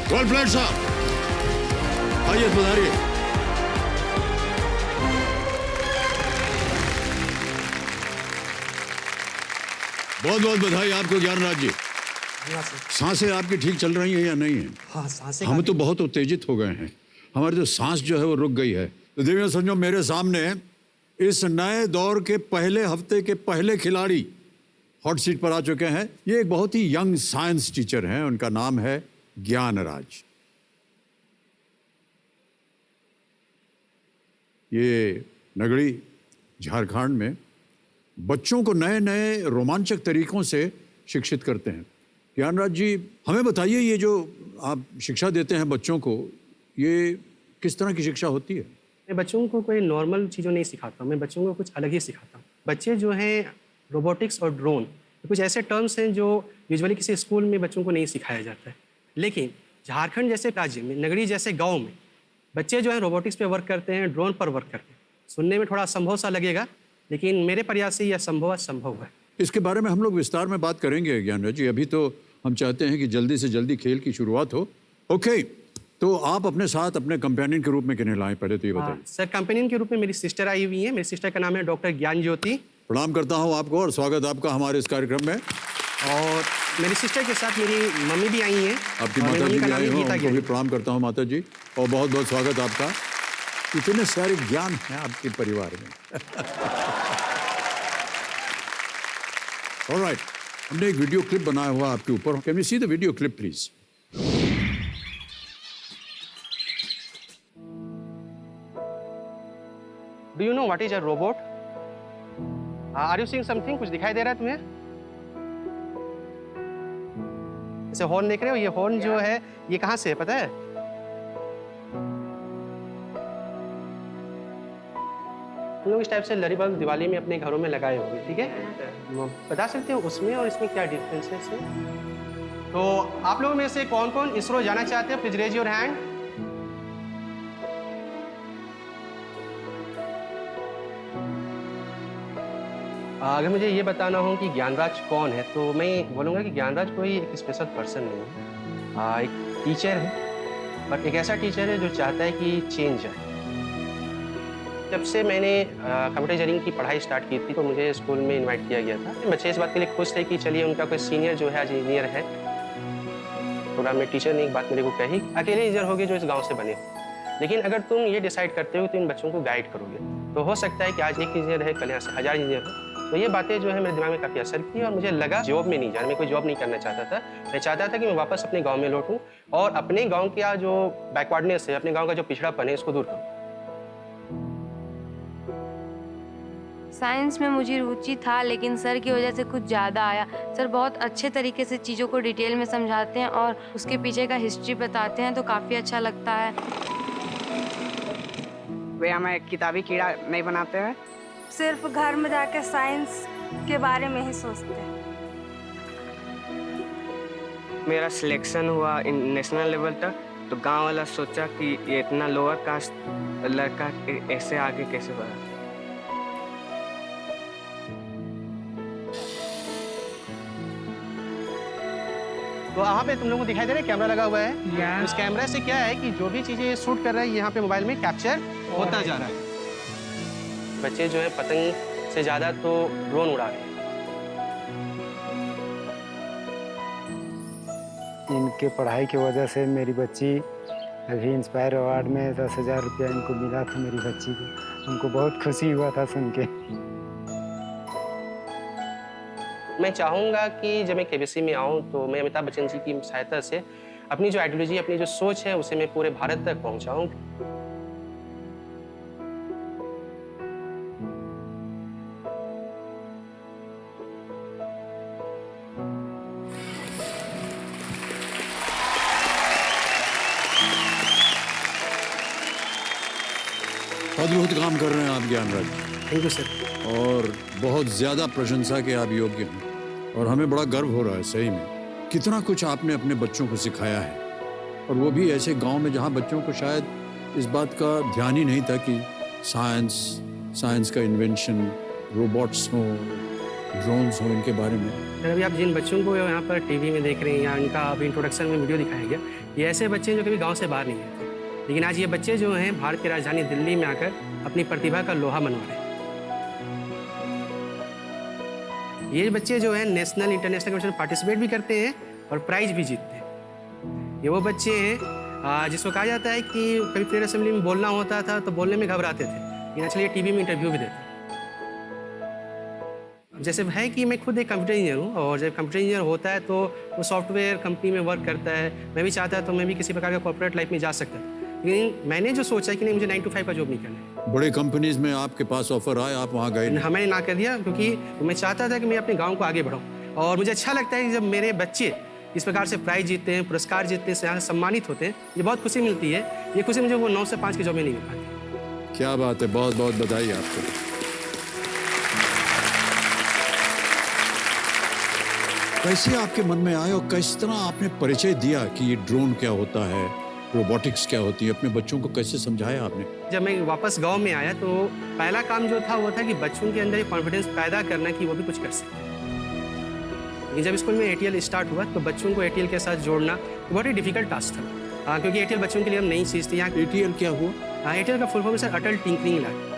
Well played साहब, आइए पधारिए। बहुत बहुत बधाई आपको ज्ञानराज जी। सांसें आपकी ठीक चल रही हैं या नहीं है? हाँ, सांसें हम तो बहुत उत्तेजित हो गए हैं, हमारी जो सांस जो है वो रुक गई है। तो देवियों समझो, मेरे सामने इस नए दौर के पहले हफ्ते के पहले खिलाड़ी हॉट सीट पर आ चुके हैं। ये एक बहुत ही यंग साइंस टीचर हैं, उनका नाम है ज्ञानराज। ये नगड़ी झारखंड में बच्चों को नए नए रोमांचक तरीकों से शिक्षित करते हैं। ज्ञानराज जी, हमें बताइए, ये जो आप शिक्षा देते हैं बच्चों को, ये किस तरह की शिक्षा होती है? मैं बच्चों को कोई नॉर्मल चीज़ों नहीं सिखाता, मैं बच्चों को कुछ अलग ही सिखाता हूँ। बच्चे जो हैं रोबोटिक्स और ड्रोन, कुछ ऐसे टर्म्स हैं जो यूजुअली किसी स्कूल में बच्चों को नहीं सिखाया जाता है। लेकिन झारखंड जैसे राज्य में, नगरी जैसे गाँव में बच्चे जो हैं रोबोटिक्स पे वर्क करते हैं, ड्रोन पर वर्क करते हैं। सुनने में थोड़ा असंभव सा लगेगा, लेकिन मेरे प्रयास से यह संभव है। इसके बारे में हम लोग विस्तार में बात करेंगे ज्ञानराज जी। अभी तो हम चाहते हैं कि जल्दी से जल्दी खेल की शुरुआत हो। ओके, तो आप अपने साथ अपने कंपेनियन के रूप में किन्हें लाएं, पहले तो ये बताइए। सर, कंपेनियन के रूप में मेरी सिस्टर आई हुई है। मेरी सिस्टर का नाम है डॉक्टर ज्ञान ज्योति। प्रणाम करता हूं आपको और स्वागत आपका हमारे इस कार्यक्रम में। और मेरी सिस्टर के साथ मेरी मम्मी भी आई हैं। आपकी माता जी भी आई हो, उनको भी प्रणाम करता हूं माता जी, और बहुत बहुत स्वागत आपका। इतने सारे ज्ञान हैं आपके परिवार में। ऑलराइट, हमने एक वीडियो क्लिप बनाया हुआ आपके ऊपर। Can we see the video clip please? Do you know what is a robot? Are you seeing something? कुछ दिखाई दे रहा है तुम्हें? जैसे हॉर्न देख रहे हो, ये हॉर्न जो है ये कहाँ से है पता है? हम लोग इस टाइप से लरी बल्ब दिवाली में अपने घरों में लगाए होंगे, ठीक है? बता सकते हो उसमें और इसमें क्या डिफरेंस है? तो आप लोगों में से कौन कौन इसरो जाना चाहते हैं? Please raise your hand. अगर मुझे ये बताना हो कि ज्ञानराज कौन है, तो मैं बोलूँगा कि ज्ञानराज कोई एक स्पेशल पर्सन नहीं है। एक टीचर है, बट एक ऐसा टीचर है जो चाहता है कि चेंज आए। जब से मैंने कंप्यूटर इंजीनियरिंग की पढ़ाई स्टार्ट की थी, तो मुझे स्कूल में इनवाइट किया गया था। बच्चे इस बात के लिए खुश थे कि चलिए उनका कोई सीनियर जो है आज इंजीनियर है। प्रोग्राम में टीचर ने एक बात मेरे को कही, अकेले इंजीनियर होगे जो इस गाँव से बने, लेकिन अगर तुम ये डिसाइड करते हो कि तुम इन बच्चों को गाइड करोगे, तो हो सकता है कि आज एक इंजीनियर है, कल यहाँ से 1000 इंजीनियर हो। तो ये बातें जो है मेरे दिमाग में काफ़ी असर की और मुझे लगा जॉब में नहीं जाना। मैं कोई जॉब नहीं करना चाहता था। मैं चाहता था कि मैं वापस अपने गांव में लौटूं और अपने गांव का जो बैकवर्डनेस है, अपने गांव का जो पिछड़ापन है, इसको दूर करूं। साइंस में मुझे रुचि था, लेकिन सर की वजह से कुछ ज़्यादा आया। सर बहुत अच्छे तरीके से चीज़ों को डिटेल में समझाते हैं और उसके पीछे का हिस्ट्री बताते हैं, तो काफ़ी अच्छा लगता है। वे हमें किताबी कीड़ा नहीं बनाते हैं, सिर्फ घर में जाके साइंस के बारे में ही सोचते हैं। मेरा सिलेक्शन हुआ नेशनल लेवल तक, तो गांव वाला सोचा कि ये इतना लोअर कास्ट लड़का ऐसे आगे कैसे बढ़ा। तो यहाँ पे तुम लोगों को दिखाई दे रहा है कैमरा लगा हुआ है। इस कैमरा से क्या है कि जो भी चीजें शूट कर रहा है यहाँ पे मोबाइल में कैप्चर होता जा रहा है। बच्चे जो है पतंग से ज्यादा तो ड्रोन उड़ा रहे हैं। इनके पढ़ाई की वजह से मेरी बच्ची अभी इंस्पायर अवार्ड में 10,000 रुपया इनको मिला था मेरी बच्ची को। उनको बहुत खुशी हुआ था सुन के। मैं चाहूँगा कि जब मैं केबीसी में आऊँ तो मैं अमिताभ बच्चन जी की सहायता से अपनी जो आइडियोलॉजी, अपनी जो सोच है, उसे मैं पूरे भारत तक पहुँचाऊँ। अद्भुत काम कर रहे हैं आप ज्ञानराज। Thank you sir. और बहुत ज़्यादा प्रशंसा के आप योग्य हैं और हमें बड़ा गर्व हो रहा है सही में। कितना कुछ आपने अपने बच्चों को सिखाया है, और वो भी ऐसे गांव में जहां बच्चों को शायद इस बात का ध्यान ही नहीं था कि साइंस का इन्वेंशन, रोबोट्स हो, ड्रोन्स हो इनके बारे में? सर अभी आप जिन बच्चों को यहाँ पर टीवी में देख रहे हैं या इनका अभी इंट्रोडक्शन में वीडियो दिखाया गया, ये ऐसे बच्चे हैं जो कभी गांव से बाहर नहीं गए थे, लेकिन आज ये बच्चे जो हैं भारत की राजधानी दिल्ली में आकर अपनी प्रतिभा का लोहा मनवा रहे हैं। ये बच्चे जो हैं नेशनल इंटरनेशनल कॉम्पिटिशन में पार्टिसिपेट भी करते हैं और प्राइज भी जीतते हैं। ये वो बच्चे हैं जिसको कहा जाता है कि कभी प्रेयर असेंबली में बोलना होता था तो बोलने में घबराते थे, लेकिन एक्चुअली ये टीवी में इंटरव्यू भी देते हैं। जैसे है कि मैं खुद एक कंप्यूटर इंजीनियर हूँ और जब कंप्यूटर इंजीनियर होता है तो वो सॉफ्टवेयर कंपनी में वर्क करता है। मैं भी चाहता तो मैं भी किसी प्रकार का कॉर्पोरेट लाइफ में जा सकता था, लेकिन मैंने जो सोचा कि नहीं मुझे 9 to 5 का जॉब नहीं करना है। बड़े कंपनीज में आपके पास ऑफर आए, आप वहाँ गए? मैंने ना कर दिया क्योंकि मैं चाहता था कि मैं अपने गाँव को आगे बढ़ाऊँ और मुझे अच्छा लगता है कि जब मेरे बच्चे इस प्रकार से प्राइज जीतते हैं, पुरस्कार जीतते हैं, यहाँ सम्मानित होते हैं, ये बहुत खुशी मिलती है। ये खुशी मुझे वो 9 से 5 की जॉब में नहीं मिल पाती। क्या बात है, बहुत बहुत बधाई आपको। कैसे आपके मन में आया और किस तरह आपने परिचय दिया कि ये ड्रोन क्या होता है, रोबोटिक्स क्या होती है, अपने बच्चों को कैसे समझाया आपने? जब मैं वापस गांव में आया तो पहला काम जो था वो था कि बच्चों के अंदर ये कॉन्फिडेंस पैदा करना कि वो भी कुछ कर सकते हैं। लेकिन जब स्कूल में ATL स्टार्ट हुआ तो बच्चों को ATL के साथ जोड़ना बहुत ही डिफिकल्ट टास्क था, क्योंकि ATL बच्चों के लिए हम नई चीज़ थी। यहाँ ATL क्या हुआ? ATL का फुल फॉर्म है अटल टिंकरिंग लैब।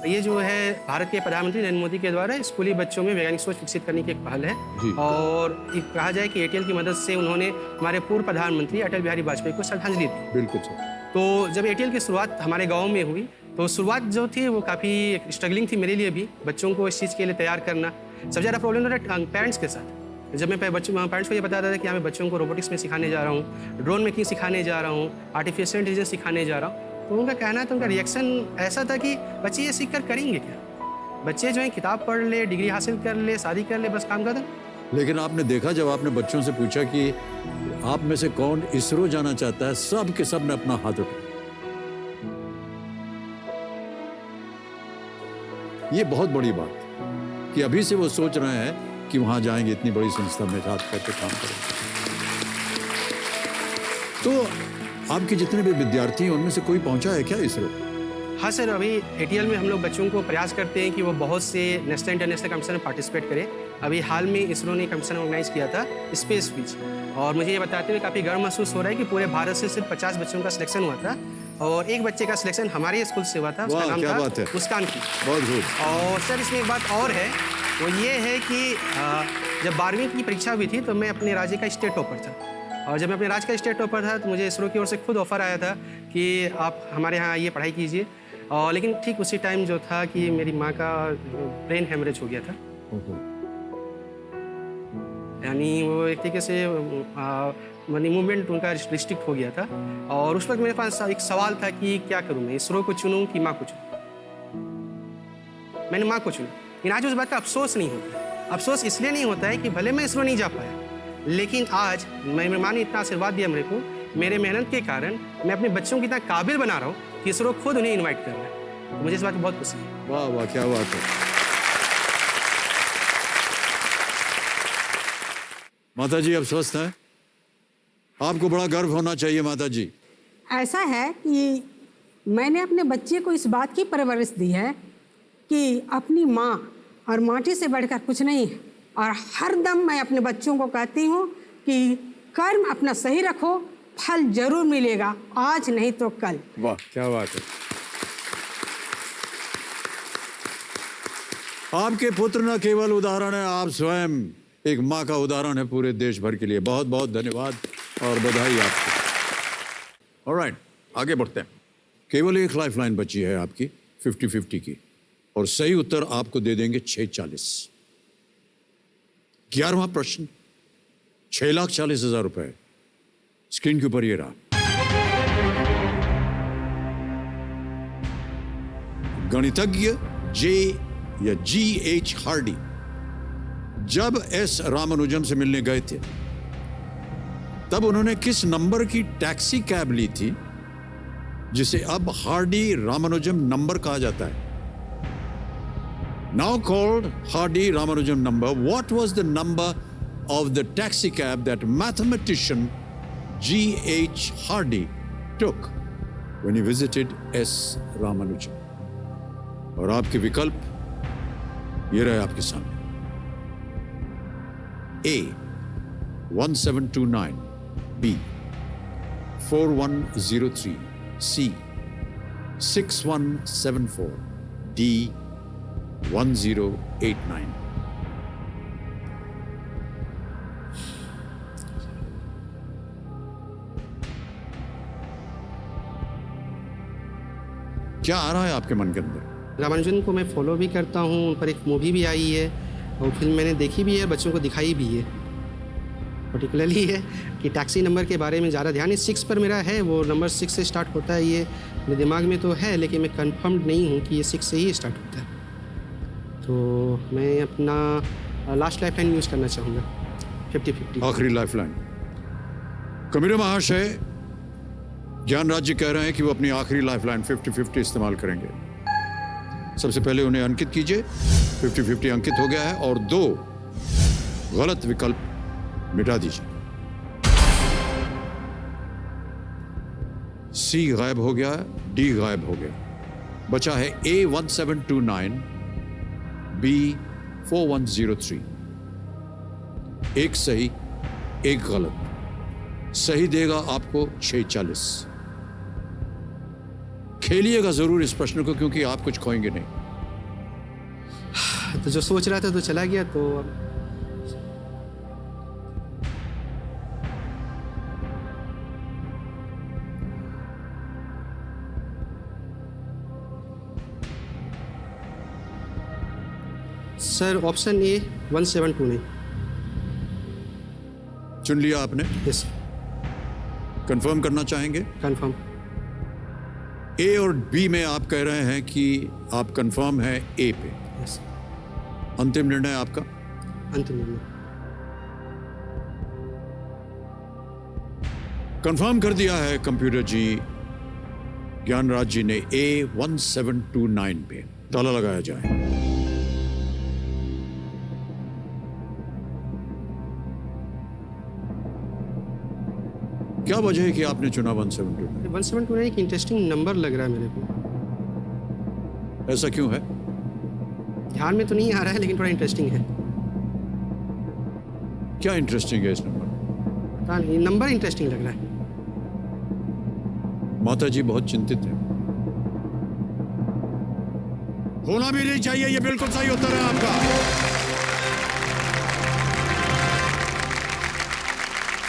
ये जो है भारत के प्रधानमंत्री नरेंद्र मोदी के द्वारा स्कूली बच्चों में वैज्ञानिक सोच विकसित करने की एक पहल है और कहा जाए कि ATL की मदद से उन्होंने हमारे पूर्व प्रधानमंत्री अटल बिहारी वाजपेयी को श्रद्धांजलि दी। बिल्कुल सर। तो जब ATL की शुरुआत हमारे गांव में हुई तो शुरुआत जो थी वो काफ़ी स्ट्रगलिंग थी मेरे लिए भी, बच्चों को इस चीज़ के लिए तैयार करना। सबसे ज़्यादा प्रॉब्लम था पेरेंट्स के साथ। जब मैं पेरेंट्स को ये बताता था कि मैं बच्चों को रोबोटिक्स में सिखाने जा रहा हूँ, ड्रोन मेकिंग सिखाने जा रहा हूँ, आर्टिफिशियल इंटेलिजेंस सिखाने जा रहा हूँ, तो उनका कहना था, उनका रिएक्शन ऐसा था कि बच्चे ये सीख कर करेंगे क्या? बच्चे जो हैं किताब पढ़ ले, डिग्री हासिल कर ले, शादी कर ले, बस काम खत्म। लेकिन आपने देखा जब आपने बच्चों से पूछा कि आप में से कौन इसरो जाना चाहता है, सब के सब ने अपना हाथ उठाया। ये बहुत बड़ी बात कि अभी से वो सोच रहे हैं कि वहां जाएंगे, इतनी बड़ी संस्था में साथ करके काम करेंगे। तो आपके जितने भी विद्यार्थी हैं उनमें से कोई पहुंचा है क्या इसरो? हाँ सर, अभी ATL में हम लोग बच्चों को प्रयास करते हैं कि वो बहुत से नेशनल इंटरनेशनल कंपटीशन में पार्टिसिपेट करें। अभी हाल में इसरो ने कंपटीशन ऑर्गेनाइज किया था स्पेस क्विज, और मुझे ये बताते हुए काफ़ी गर्व महसूस हो रहा है कि पूरे भारत से सिर्फ 50 बच्चों का सिलेक्शन हुआ था और एक बच्चे का सिलेक्शन हमारे स्कूल से हुआ था। उसका नाम था मुस्कान की। बहुत गुड। और सर इसमें एक बात और है, वो ये है कि जब 12वीं की परीक्षा हुई थी तो मैं अपने राज्य का स्टेट टॉपर था, और जब मैं अपने राज्य का स्टेट टॉपर था तो मुझे इसरो की ओर से खुद ऑफर आया था कि आप हमारे यहाँ आइए, पढ़ाई कीजिए। और लेकिन ठीक उसी टाइम जो था कि मेरी माँ का ब्रेन हेमरेज हो गया था, यानी वो एक तरीके से मनी मूवमेंट उनका रिस्ट्रिक्ट हो गया था। और उस वक्त मेरे पास एक सवाल था कि क्या करूँ, मैं इसरो को चुनूँ कि माँ को चुनूँ। मैंने माँ को चुना, लेकिन आज उस बात का अफसोस नहीं होता। अफसोस इसलिए नहीं होता है कि भले मैं इसरो नहीं जा पाया, लेकिन आज मेरी माँ ने इतना आशीर्वाद दिया मेरे को, मेरे मेहनत के कारण मैं अपने बच्चों को इतना काबिल बना रहा हूँ कि इसरो खुद उन्हें इन्वाइट कर रहा है। तो मुझे इस बात की बहुत खुशी है। वाह वाह, क्या बात है। माता जी अब स्वस्थ हैं? आपको बड़ा गर्व होना चाहिए माता जी। ऐसा है कि मैंने अपने बच्चे को इस बात की परवरिश दी है कि अपनी माँ और माटी से बढ़कर कुछ नहीं है, और हर दम मैं अपने बच्चों को कहती हूँ कि कर्म अपना सही रखो, फल जरूर मिलेगा, आज नहीं तो कल। वाह क्या बात है। आपके पुत्र न केवल उदाहरण है, आप स्वयं एक माँ का उदाहरण है पूरे देश भर के लिए। बहुत बहुत धन्यवाद और बधाई आपको। ऑलराइट, आगे बढ़ते हैं। केवल एक लाइफलाइन बची है आपकी 50-50 की, और सही उत्तर आपको दे देंगे 640। 11वां प्रश्न 6,40,000 रुपए स्क्रीन के ऊपर ये रहा। गणितज्ञ G.H. हार्डी जब S. रामानुजम से मिलने गए थे तब उन्होंने किस नंबर की टैक्सी कैब ली थी जिसे अब हार्डी रामानुजम नंबर कहा जाता है? Now called Hardy Ramanujan number, what was the number of the taxi cab that mathematician G.H. Hardy took when he visited S. Ramanujan? और आपके विकल्प ये रहे आपके सामने। A 1729, B 4103, C 6174, D 1089। क्या आ रहा है आपके मन के अंदर? रामानुजन को मैं फॉलो भी करता हूँ, उन पर एक मूवी भी आई है और फिल्म मैंने देखी भी है, बच्चों को दिखाई भी है। पर्टिकुलरली है कि टैक्सी नंबर के बारे में ज़्यादा ध्यान है। 6 पर मेरा है, वो नंबर 6 से स्टार्ट होता है। ये मेरे दिमाग में तो है, लेकिन मैं कंफर्म्ड नहीं हूँ कि ये 6 से ही स्टार्ट होता है। तो मैं अपना लास्ट लाइफ लाइन यूज़ करना चाहूँगा, 50-50। आखिरी लाइफलाइन। कबीर महाशय ज्ञानराज जी कह रहे हैं कि वो अपनी आखिरी लाइफलाइन 50-50 इस्तेमाल करेंगे। सबसे पहले उन्हें अंकित कीजिए। 50-50 अंकित हो गया है और 2 गलत विकल्प मिटा दीजिए। सी गायब हो गया, डी गायब हो गया। बचा है A 1729, B 4103। एक सही, एक गलत। सही देगा आपको 640। खेलिएगा जरूर इस प्रश्न को, क्योंकि आप कुछ खोएंगे नहीं। तो जो सोच रहा था तो चला गया। तो सर ऑप्शन ए 1729। चुन लिया आपने? यस, कंफर्म करना चाहेंगे? कंफर्म। ए और बी में आप कह रहे हैं कि आप कंफर्म हैं ए पे। यस, अंतिम निर्णय आपका? अंतिम निर्णय। कंफर्म कर दिया है कंप्यूटर जी। ज्ञानराज जी ने A 1729 पे। ताला लगाया जाए। क्या वजह है कि आपने चुना 172? 179 एक इंटरेस्टिंग नंबर लग रहा है मेरे को। ऐसा क्यों है? ध्यान में तो नहीं आ रहा है, लेकिन थोड़ा इंटरेस्टिंग है। क्या इंटरेस्टिंग है इस नंबर? पता नहीं, नंबर इंटरेस्टिंग लग रहा है। माता जी बहुत चिंतित है। होना भी नहीं चाहिए। ये बिल्कुल सही उत्तर है आपका।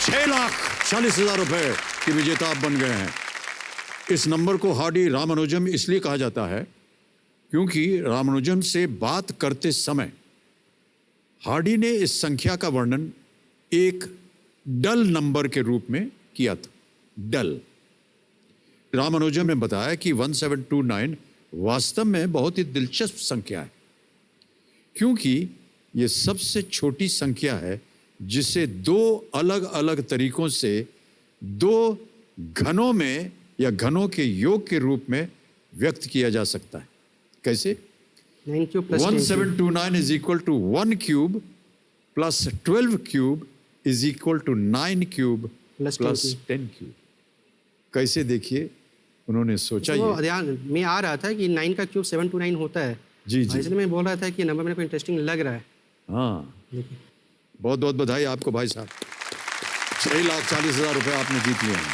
6,40,000 रुपए की विजेता आप बन गए हैं। इस नंबर को हार्डी रामानुजम इसलिए कहा जाता है क्योंकि रामानुजम से बात करते समय हार्डी ने इस संख्या का वर्णन एक डल नंबर के रूप में किया था। डल। रामानुजम ने बताया कि 1729 वास्तव में बहुत ही दिलचस्प संख्या है, क्योंकि यह सबसे छोटी संख्या है जिसे 2 अलग अलग तरीकों से 2 घनों में या घनों के योग के रूप में व्यक्त किया जा सकता है। कैसे? 9 cube plus 1729 is equal to 1 cube plus 12 cube is equal to 9 cube Plus plus 10 10 cube। कैसे? देखिए, उन्होंने सोचा तो ये। ध्यान में आ रहा था कि 9 का क्यूब 729 होता है। जी जी, इसलिए मैं बोल रहा था कि नंबर मेरे को इंटरेस्टिंग लग रहा है। हाँ, देखिए, बहुत बहुत बधाई आपको भाई साहब। 6,40,000 रुपए आपने जीत लिए हैं।